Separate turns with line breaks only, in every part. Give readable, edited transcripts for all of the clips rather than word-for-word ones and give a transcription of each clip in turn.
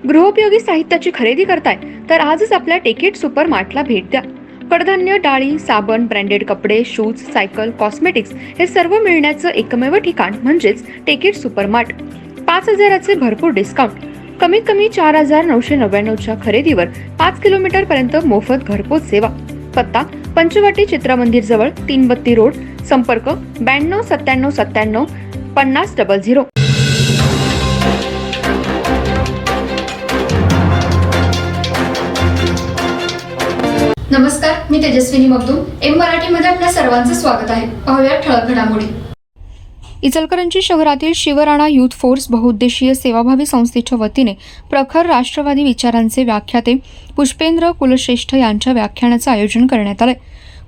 गृहोपयोगी साहित्याची खरेदी करताय तर आजच आपल्या टेकेट सुपर मार्टला भेट द्या. कडधान्य, डाळी, साबण, ब्रँडेड कपडे, शूज, सायकल, कॉस्मेटिक्स हे सर्व मिळण्याचं एकमेव ठिकाण म्हणजेच टेकेट सुपर मार्ट. 5,000चे भरपूर डिस्काउंट. कमीत कमी 4,999च्या खरेदीवर 5 किलोमीटर पर्यंत मोफत घरपोच सेवा. पत्ता पंचवटी चित्रमंदिर जवळ, 332 रोड. संपर्क 92 97 97 50 00.
नमस्कार, मी तेजस्विनी मगदूम. एम मराठीमध्ये आपल्या सर्वांचं स्वागत आहे. पाहूया ठळक घडामोडी.
इचलकरंजी शहरातील शिवराणा युथ फोर्स बहुउद्देशीय सेवाभावी संस्थेच्या वतीने प्रखर राष्ट्रवादी विचारांचे व्याख्याते पुष्पेंद्र कुलश्रेष्ठ यांच्या व्याख्यानाचं आयोजन करण्यात आलंय.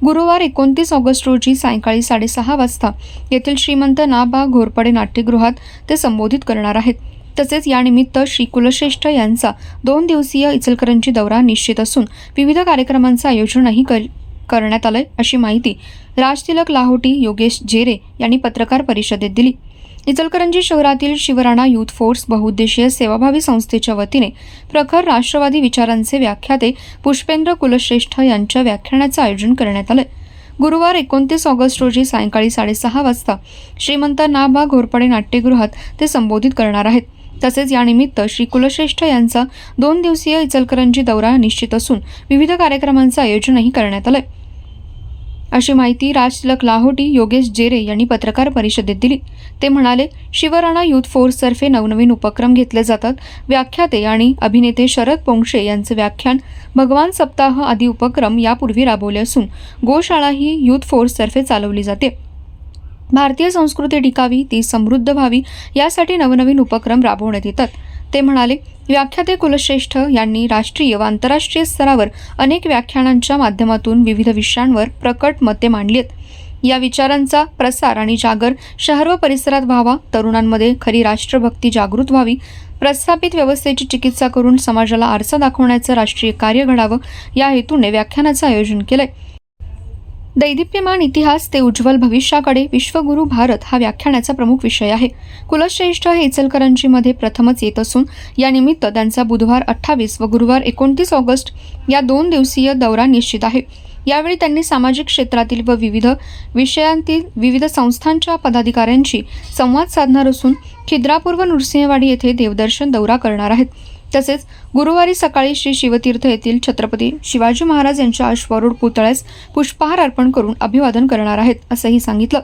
गुरुवार 29 ऑगस्ट रोजी सायंकाळी 6:30 वाजता येथील श्रीमंत ना. घोरपडे नाट्यगृहात ते संबोधित करणार आहेत. तसेच यानिमित्त श्री कुलश्रेष्ठ यांचा 2 दिवसीय इचलकरंजी दौरा निश्चित असून विविध कार्यक्रमांचं आयोजनही करण्यात आलंय, अशी माहिती राजतिलक लाहोटी योगेश जेरे यांनी पत्रकार परिषदेत दिली. इचलकरंजी शहरातील शिवराणा युथ फोर्स बहुउद्देशीय सेवाभावी संस्थेच्या वतीने प्रखर राष्ट्रवादी विचारांचे व्याख्याते पुष्पेंद्र कुलश्रेष्ठ यांच्या व्याख्यानाचं आयोजन करण्यात आलंय. गुरुवार 29 ऑगस्ट रोजी सायंकाळी 6:30 वाजता श्रीमंत ना. घोरपडे नाट्यगृहात ते संबोधित करणार आहेत. तसेच यानिमित्त श्री कुलश्रेष्ठ यांचा 2 दिवसीय इचलकरंजी दौरा निश्चित असून विविध कार्यक्रमांचं आयोजनही करण्यात आलंय, अशी माहिती राजतिलक लाहोटी योगेश जेरे यांनी पत्रकार परिषदेत दिली. ते म्हणाले, शिवराणा युथ फोर्सतर्फे नवनवीन उपक्रम घेतले जातात. व्याख्याते आणि अभिनेते शरद पोंक्षे यांचे व्याख्यान, भगवान सप्ताह आदी उपक्रम यापूर्वी राबवले असून गोशाळा ही युथ फोर्सतर्फे चालवली जाते. भारतीय संस्कृती टिकावी, ती समृद्ध व्हावी यासाठी नवनवीन उपक्रम राबवण्यात येतात. ते म्हणाले, व्याख्याते कुलश्रेष्ठ यांनी राष्ट्रीय व आंतरराष्ट्रीय स्तरावर अनेक व्याख्यानांच्या माध्यमातून विविध विषयांवर प्रकट मते मांडली आहेत. या विचारांचा प्रसार आणि जागर शहर व परिसरात व्हावा, तरुणांमध्ये खरी राष्ट्रभक्ती जागृत व्हावी, प्रस्थापित व्यवस्थेची चिकित्सा करून समाजाला आरसा दाखवण्याचं राष्ट्रीय कार्य घडावं, या हेतूने व्याख्यानाचं आयोजन केलंय. दैदिप्यमान इतिहास ते उज्ज्वल भविष्याकडे, विश्वगुरु भारत हा व्याख्यानाचा प्रमुख विषय आहे. कुलश्रेष्ठ हे इचलकरंजीमध्ये प्रथमच येत असून यानिमित्त त्यांचा बुधवार 28 व गुरुवार 29 ऑगस्ट या 2 दिवसीय दौरा निश्चित आहे. यावेळी त्यांनी सामाजिक क्षेत्रातील व विविध विषयांतील विविध संस्थांच्या पदाधिकाऱ्यांशी संवाद साधणार असून खिद्रापूर व नृसिंहवाडी येथे देवदर्शन दौरा करणार आहेत. तसेच गुरुवारी सकाळी श्री शिवतीर्थ येथील छत्रपती शिवाजी महाराज यांच्या अश्वारूढ पुतळ्यास पुष्पहार अर्पण करून अभिवादन करणार आहेत, असंही सांगितलं.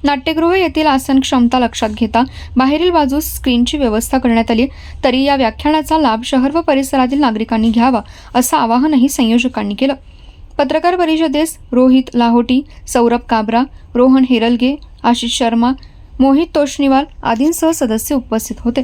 नाट्यगृह येथील आसन क्षमता लक्षात घेता बाहेरील बाजूस स्क्रीनची व्यवस्था करण्यात आली, तरी या व्याख्यानाचा लाभ शहर व परिसरातील नागरिकांनी घ्यावा, असं आवाहनही संयोजकांनी केलं. पत्रकार परिषदेस रोहित लाहोटी, सौरभ काबरा, रोहन हेरलगे, आशिष शर्मा, मोहित तोष्णीवाल आदींसह सदस्य उपस्थित होते.